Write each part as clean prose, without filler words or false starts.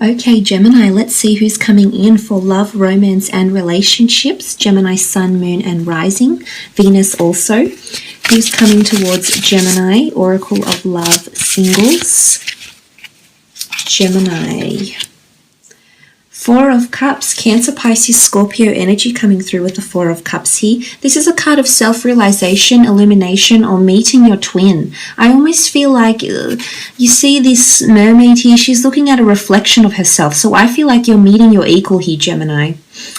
Okay, Gemini, let's see who's coming in for love, romance, and relationships. Gemini, sun, moon, and rising. Venus also. Who's coming towards Gemini? Oracle of Love, singles. Gemini. Four of Cups, Cancer, Pisces, Scorpio energy coming through with the Four of Cups here. This is a card of self-realization, illumination, or meeting your twin. I almost feel like you see this mermaid here. She's looking at a reflection of herself. So I feel like you're meeting your equal here, Gemini.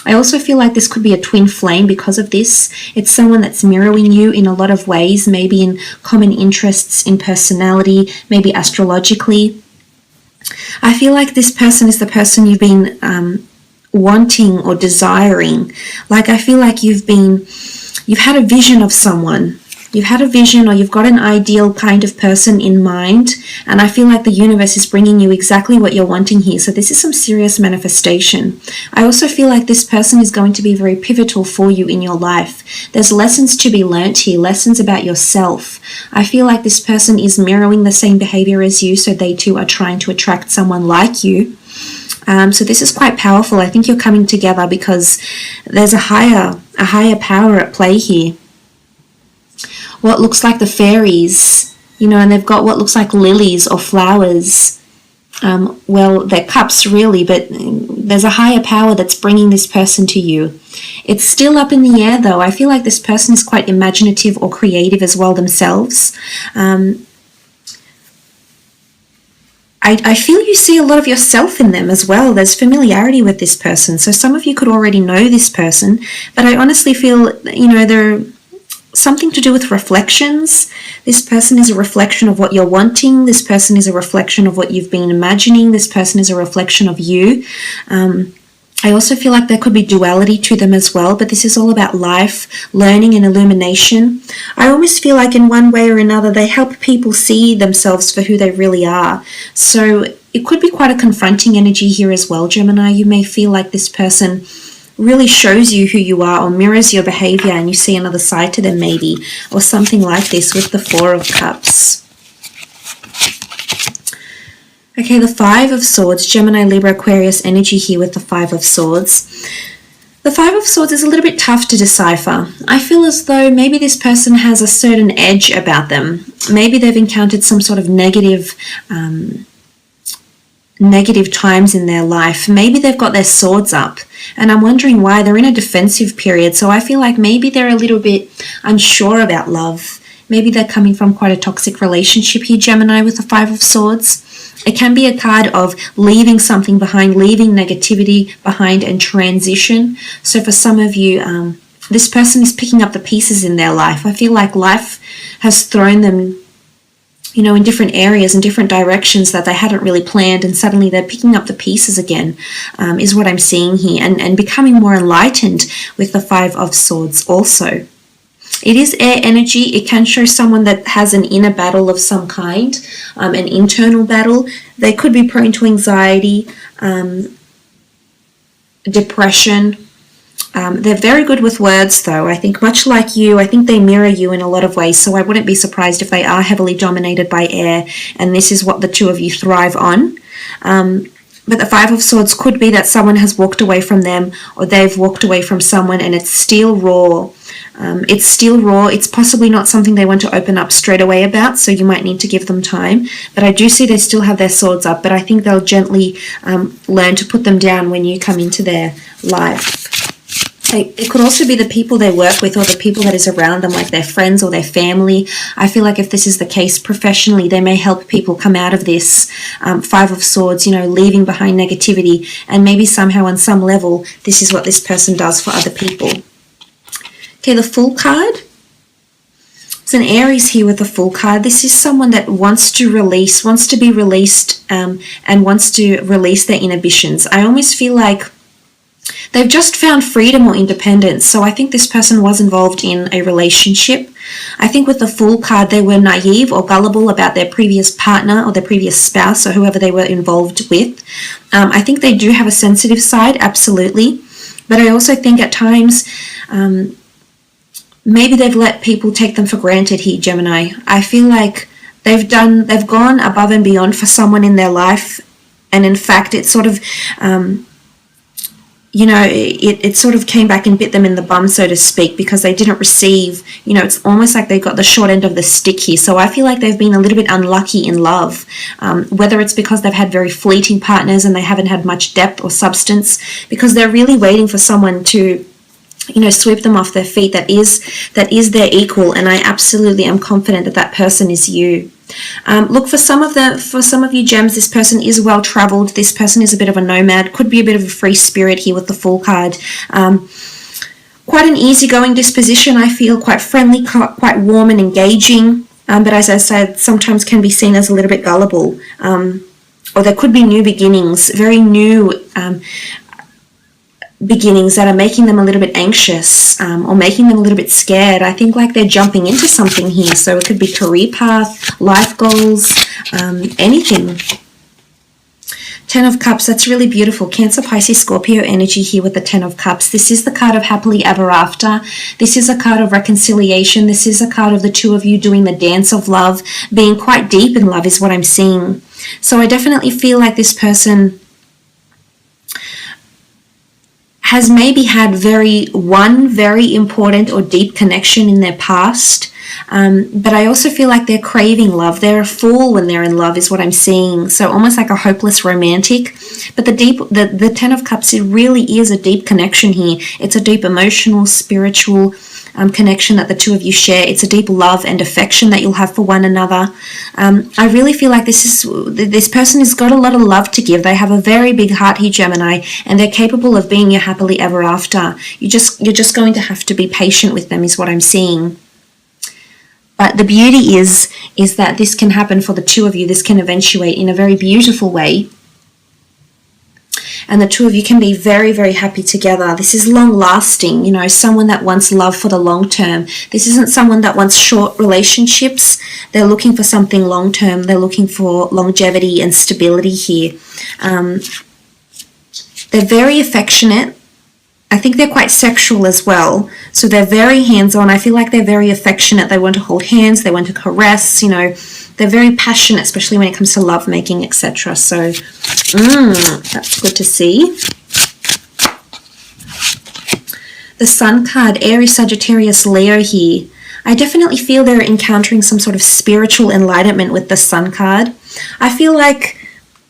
I also feel like this could be a twin flame because of this. It's someone that's mirroring you in a lot of ways, maybe in common interests, in personality, maybe astrologically. I feel like this person is the person you've been wanting or desiring. Like I feel like you've had a vision of someone. You've had a vision, or you've got an ideal kind of person in mind, and I feel like the universe is bringing you exactly what you're wanting here. So this is some serious manifestation. I also feel like this person is going to be very pivotal for you in your life. There's lessons to be learnt here, lessons about yourself. I feel like this person is mirroring the same behavior as you, so they too are trying to attract someone like you. So this is quite powerful. I think you're coming together because there's a higher power at play here. What looks like the fairies, and they've got what looks like lilies or flowers. Well, they're cups really, but there's a higher power that's bringing this person to you. It's still up in the air though. I feel like this person is quite imaginative or creative as well themselves. I feel you see a lot of yourself in them as well. There's familiarity with this person. So some of you could already know this person, but I honestly feel, they're something to do with reflections. This person is a reflection of what you're wanting. This person is a reflection of what you've been imagining. This person is a reflection of you. I also feel like there could be duality to them as well, but this is all about life, learning, and illumination. I almost feel like in one way or another, they help people see themselves for who they really are. So it could be quite a confronting energy here as well, Gemini. You may feel like this person really shows you who you are or mirrors your behavior, and you see another side to them maybe, or something like this with the Four of Cups. Okay, the Five of Swords, Gemini, Libra, Aquarius energy here with the Five of Swords. The Five of Swords is a little bit tough to decipher. I feel as though maybe this person has a certain edge about them. Maybe they've encountered some sort of negative times in their life. Maybe they've got their swords up, and I'm wondering why. They're in a defensive period, so I feel like maybe they're a little bit unsure about love. Maybe they're coming from quite a toxic relationship here, Gemini, with the Five of Swords. It can be a card of leaving something behind, leaving negativity behind, and transition. So for some of you, this person is picking up the pieces in their life. I feel like life has thrown them in different areas and different directions that they hadn't really planned, and suddenly they're picking up the pieces again, is what I'm seeing here, and becoming more enlightened with the Five of Swords also. It is air energy. It can show someone that has an inner battle of some kind, an internal battle. They could be prone to anxiety, depression. They're very good with words though. I think much like you, I think they mirror you in a lot of ways, so I wouldn't be surprised if they are heavily dominated by air, and this is what the two of you thrive on. But the Five of Swords could be that someone has walked away from them, or they've walked away from someone, and it's still raw. It's possibly not something they want to open up straight away about, so you might need to give them time. But I do see they still have their swords up, but I think they'll gently learn to put them down when you come into their life. It could also be the people they work with, or the people that is around them, like their friends or their family. I feel like if this is the case professionally, they may help people come out of this. Five of Swords, leaving behind negativity, and maybe somehow on some level, this is what this person does for other people. Okay, the Fool card. It's an Aries here with the Fool card. This is someone that wants to release, wants to be released, and wants to release their inhibitions. I almost feel like they've just found freedom or independence. So I think this person was involved in a relationship. I think with the Fool card, they were naive or gullible about their previous partner or their previous spouse or whoever they were involved with. I think they do have a sensitive side, absolutely. But I also think at times, maybe they've let people take them for granted here, Gemini. I feel like they've gone above and beyond for someone in their life, And in fact, it sort of, it sort of came back and bit them in the bum, so to speak, because they didn't receive, it's almost like they got the short end of the stick here. So I feel like they've been a little bit unlucky in love, whether it's because they've had very fleeting partners and they haven't had much depth or substance, because they're really waiting for someone to sweep them off their feet that is their equal. And I absolutely am confident that that person is you. Look, for some of you gems, this person is well traveled. This person is a bit of a nomad, could be a bit of a free spirit here with the Fool card. Quite an easygoing disposition, I feel, quite friendly, quite warm and engaging, but as I said, sometimes can be seen as a little bit gullible, or there could be new beginnings, very new beginnings that are making them a little bit anxious, or making them a little bit scared. I think like they're jumping into something here. So it could be career path, life goals, anything. 10 of Cups, that's really beautiful. Cancer, Pisces, Scorpio energy here with the 10 of Cups. This is the card of happily ever after. This is a card of reconciliation. This is a card of the two of you doing the dance of love, being quite deep in love is what I'm seeing. So I definitely feel like this person has maybe had one very important or deep connection in their past, but I also feel like they're craving love. They're a fool when they're in love is what I'm seeing. So almost like a hopeless romantic. But the 10 of Cups, it really is a deep connection here. It's a deep emotional, spiritual connection that the two of you share. It's a deep love and affection that you'll have for one another. I really feel like this person has got a lot of love to give. They have a very big heart here, Gemini, and they're capable of being your happily ever after. You're just going to have to be patient with them is what I'm seeing. But the beauty is that this can happen for the two of you. This can eventuate in a very beautiful way. And the two of you can be very, very happy together. This is long-lasting, someone that wants love for the long term. This isn't someone that wants short relationships. They're looking for something long-term. They're looking for longevity and stability here. They're very affectionate. I think they're quite sexual as well. So they're very hands-on. I feel like they're very affectionate. They want to hold hands. They want to caress, They're very passionate, especially when it comes to lovemaking, etc. So, that's good to see. The Sun card, Aries, Sagittarius, Leo here. I definitely feel they're encountering some sort of spiritual enlightenment with the Sun card. I feel like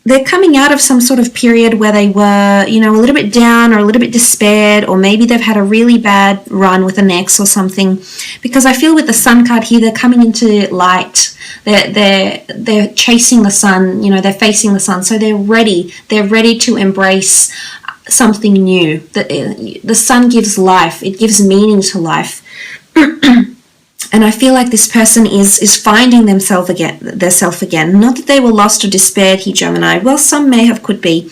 they're coming out of some sort of period where they were, a little bit down or a little bit despaired, or maybe they've had a really bad run with an ex or something. Because I feel with the Sun card here, they're coming into light. They're chasing the sun, they're facing the sun. So they're ready to embrace something new. The sun gives life. It gives meaning to life. And I feel like this person is finding themselves again. Not that they were lost or despaired here, Gemini. Well, some may have, could be.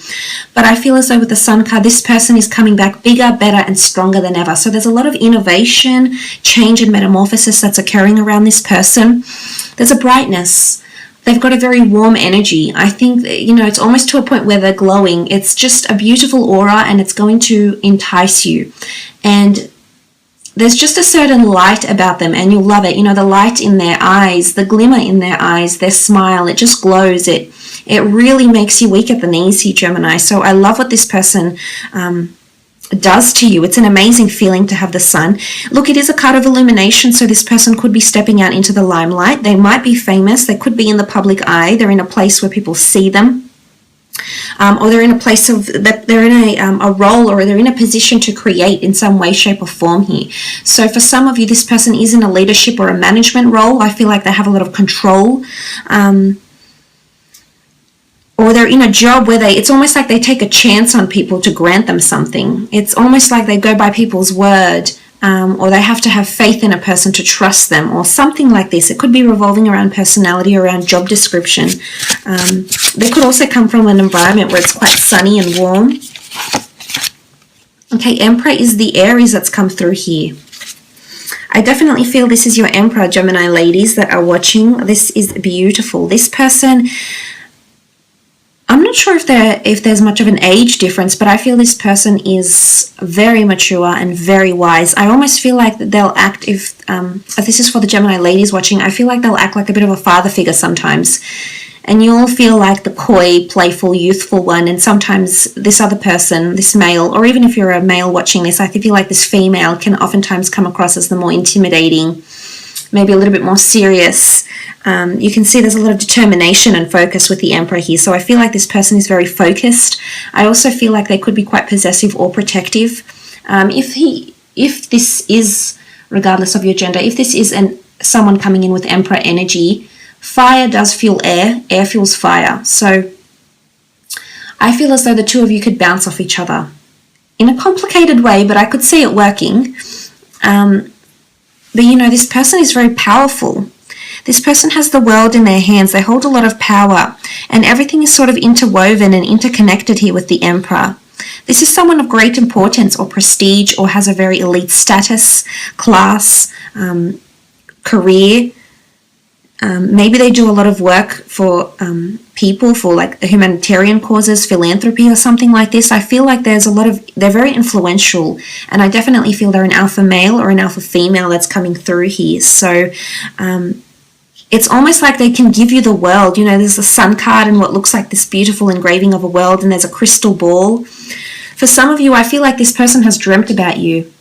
But I feel as though with the Sun card, this person is coming back bigger, better, and stronger than ever. So there's a lot of innovation, change, and metamorphosis that's occurring around this person. There's a brightness. They've got a very warm energy. I think, it's almost to a point where they're glowing. It's just a beautiful aura, and it's going to entice you. And there's just a certain light about them, and you'll love it. The light in their eyes, the glimmer in their eyes, their smile, it just glows. It really makes you weak at the knees here, Gemini. So I love what this person does to you. It's an amazing feeling to have the Sun. Look, it is a card of illumination, so this person could be stepping out into the limelight. They might be famous. They could be in the public eye. They're in a place where people see them. Or they're in a place that they're in a role, or they're in a position to create in some way, shape, or form here. So for some of you, this person is in a leadership or a management role. I feel like they have a lot of control. Or they're in a job where it's almost like they take a chance on people to grant them something. It's almost like they go by people's word. Or they have to have faith in a person to trust them, or something like this. It could be revolving around personality, around job description. They could also come from an environment where it's quite sunny and warm. Okay, Emperor is the Aries that's come through here. I definitely feel this is your Emperor, Gemini ladies that are watching. This is beautiful. This person, I'm not sure if there's much of an age difference, but I feel this person is very mature and very wise. I almost feel like they'll act, if this is for the Gemini ladies watching, I feel like they'll act like a bit of a father figure sometimes. and you'll feel like the coy, playful, youthful one, and sometimes this other person, this male, or even if you're a male watching this, I feel like this female can oftentimes come across as the more intimidating, maybe a little bit more serious. You can see there's a lot of determination and focus with the Emperor here, so I feel like this person is very focused. I also feel like they could be quite possessive or protective. If this is, regardless of your gender, if this is someone coming in with Emperor energy, fire does fuel air, air fuels fire. So I feel as though the two of you could bounce off each other in a complicated way, but I could see it working. But you know, this person is very powerful. This person has the world in their hands. They hold a lot of power, and everything is sort of interwoven and interconnected here with the Emperor. This is someone of great importance or prestige, or has a very elite status, class, career. Maybe they do a lot of work for people, for like humanitarian causes, philanthropy or something like this. I feel like they're very influential, and I definitely feel they're an alpha male or an alpha female that's coming through here. So it's almost like they can give you the world. You know, there's the sun card and what looks like this beautiful engraving of a world, and there's a crystal ball. For some of you, I feel like this person has dreamt about you.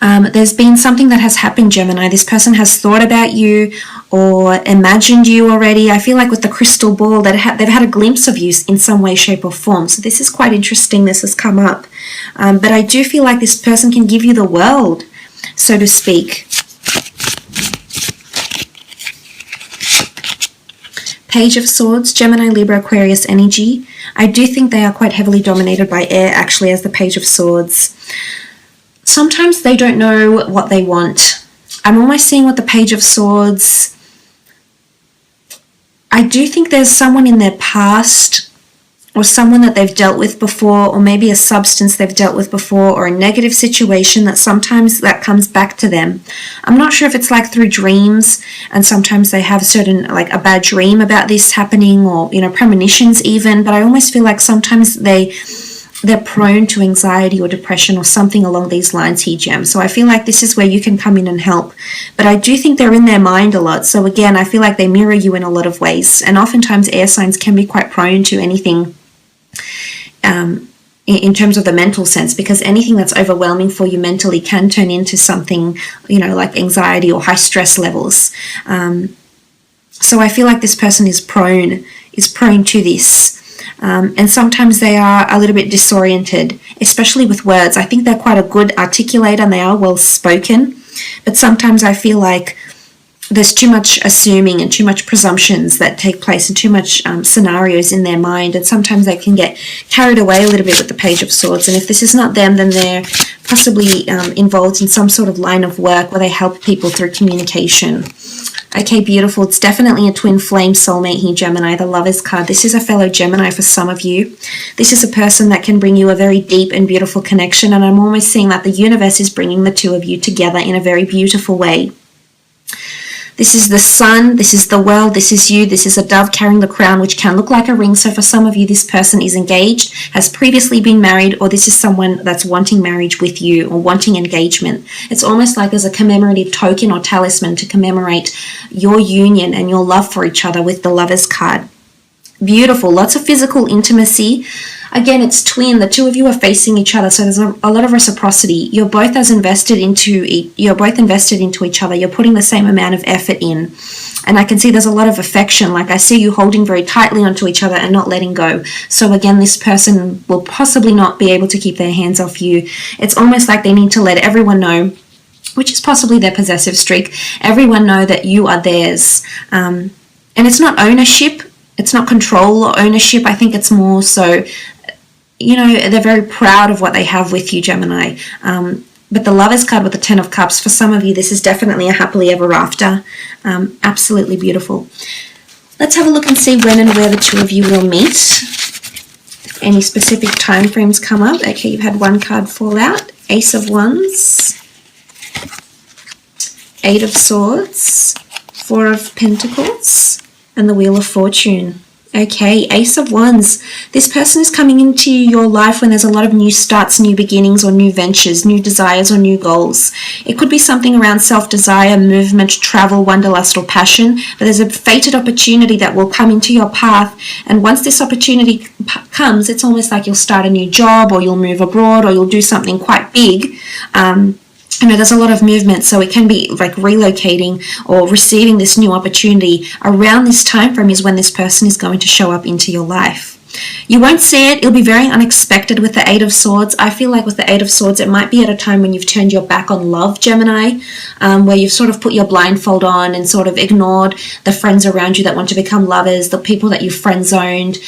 There's been something that has happened, Gemini. This person has thought about you or imagined you already. I feel like with the crystal ball, they've had a glimpse of you in some way, shape or form. So this is quite interesting. This has come up. But I do feel like this person can give you the world, so to speak. Page of Swords, Gemini, Libra, Aquarius energy. I do think they are quite heavily dominated by air, actually, as the Page of Swords. Sometimes they don't know what they want. I'm almost seeing with the Page of Swords, I do think there's someone in their past, or someone that they've dealt with before, or maybe a substance they've dealt with before, or a negative situation that sometimes that comes back to them. I'm not sure if it's like through dreams, and sometimes they have certain, like a bad dream about this happening, or, you know, premonitions even, but I almost feel like sometimes they're prone to anxiety or depression or something along these lines here, Gem. So I feel like this is where you can come in and help. But I do think they're in their mind a lot. So again, I feel like they mirror you in a lot of ways. And oftentimes air signs can be quite prone to anything in terms of the mental sense, because anything that's overwhelming for you mentally can turn into something, you know, like anxiety or high stress levels. So I feel like this person is prone to this. And sometimes they are a little bit disoriented, especially with words. I think they're quite a good articulator and they are well spoken, but sometimes I feel like there's too much assuming and too much presumptions that take place and too much scenarios in their mind, and sometimes they can get carried away a little bit with the Page of Swords. And if this is not them, then they're possibly involved in some sort of line of work where they help people through communication. Okay, beautiful. It's definitely a twin flame soulmate here, Gemini, the Lovers card. This is a fellow Gemini for some of you. This is a person that can bring you a very deep and beautiful connection, and I'm almost seeing that the universe is bringing the two of you together in a very beautiful way. This is the sun, this is the world, this is you, this is a dove carrying the crown, which can look like a ring. So for some of you, this person is engaged, has previously been married, or this is someone that's wanting marriage with you or wanting engagement. It's almost like there's a commemorative token or talisman to commemorate your union and your love for each other with the Lovers card. Beautiful, lots of physical intimacy. Again, it's twin. The two of you are facing each other, so there's a lot of reciprocity. You're both invested into each other. You're putting the same amount of effort in, and I can see there's a lot of affection. Like I see you holding very tightly onto each other and not letting go. So again, this person will possibly not be able to keep their hands off you. It's almost like they need to let everyone know, which is possibly their possessive streak, everyone know that you are theirs. And it's not ownership. It's not control or ownership. I think it's more so, you know, they're very proud of what they have with you, Gemini. But the Lovers card with the 10 of Cups, for some of you, this is definitely a happily ever after. Absolutely beautiful. Let's have a look and see when and where the two of you will meet. If any specific time frames come up. Okay, you've had one card fall out. Ace of Wands. 8 of Swords. 4 of Pentacles. And the Wheel of Fortune. Okay, Ace of Wands. This person is coming into your life when there's a lot of new starts, new beginnings, or new ventures, new desires, or new goals. It could be something around self-desire, movement, travel, wanderlust, or passion, but there's a fated opportunity that will come into your path, and once this opportunity comes, it's almost like you'll start a new job, or you'll move abroad, or you'll do something quite big. There's a lot of movement, so it can be like relocating or receiving this new opportunity. Around this time frame is when this person is going to show up into your life. You won't see it. It'll be very unexpected with the Eight of Swords. I feel like with the Eight of Swords, it might be at a time when you've turned your back on love, Gemini, where you've sort of put your blindfold on and sort of ignored the friends around you that want to become lovers, the people that you've friend-zoned.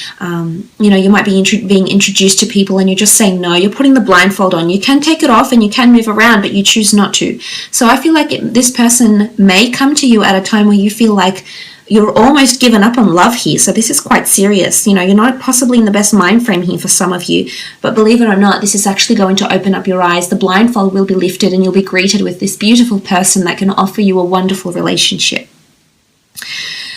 You might be being introduced to people and you're just saying no. You're putting the blindfold on. You can take it off and you can move around, but you choose not to. So I feel like this person may come to you at a time where you feel like you're almost given up on love here. So this is quite serious. You're not possibly in the best mind frame here for some of you, but believe it or not, this is actually going to open up your eyes. The blindfold will be lifted and you'll be greeted with this beautiful person that can offer you a wonderful relationship.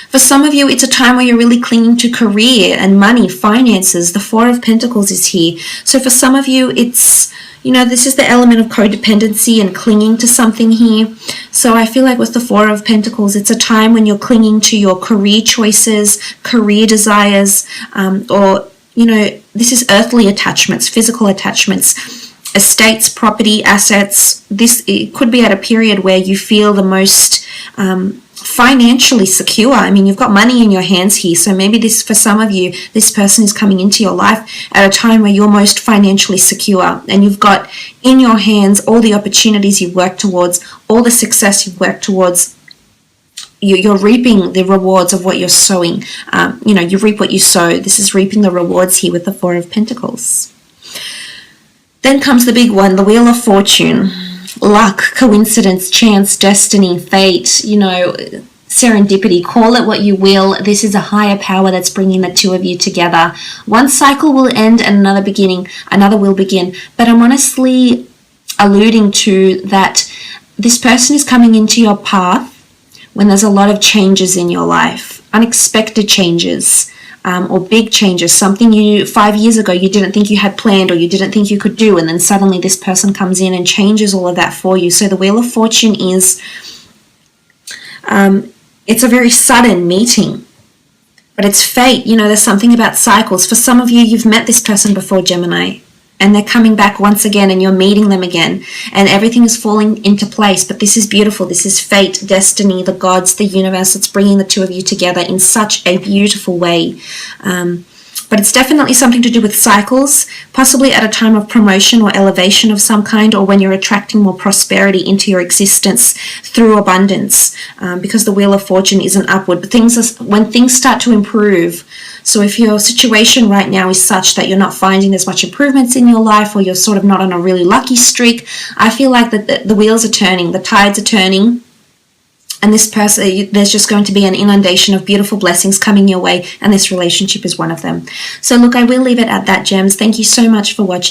For some of you, it's a time where you're really clinging to career and money, finances. The Four of Pentacles is here. So for some of you, it's, this is the element of codependency and clinging to something here. So I feel like with the Four of Pentacles, it's a time when you're clinging to your career choices, career desires, this is earthly attachments, physical attachments, estates, property, assets. It could be at a period where you feel the most financially secure. You've got money in your hands here, so maybe for some of you, this person is coming into your life at a time where you're most financially secure and you've got in your hands all the opportunities you've worked towards, all the success you've worked towards. You're reaping the rewards of what you're sowing. You reap what you sow. This is reaping the rewards here with the Four of Pentacles. Then comes the big one, the Wheel of Fortune. Luck, coincidence, chance, destiny, fate, serendipity, call it what you will. This is a higher power that's bringing the two of you together. One cycle will end and another will begin. But I'm honestly alluding to that this person is coming into your path when there's a lot of changes in your life, unexpected changes. Or big changes, something 5 years ago you didn't think you had planned or you didn't think you could do, and then suddenly this person comes in and changes all of that for you. So the Wheel of Fortune is, it's a very sudden meeting, but it's fate. There's something about cycles. For some of you, you've met this person before, Gemini, and they're coming back once again and you're meeting them again and everything is falling into place. But this is beautiful. This is fate, destiny, the gods, the universe. It's bringing the two of you together in such a beautiful way. But it's definitely something to do with cycles, possibly at a time of promotion or elevation of some kind, or when you're attracting more prosperity into your existence through abundance, because the Wheel of Fortune is an upward. But when things start to improve, so if your situation right now is such that you're not finding as much improvements in your life, or you're sort of not on a really lucky streak, I feel like that the wheels are turning, the tides are turning, and this person, there's just going to be an inundation of beautiful blessings coming your way, and this relationship is one of them. So look, I will leave it at that, Gems. Thank you so much for watching.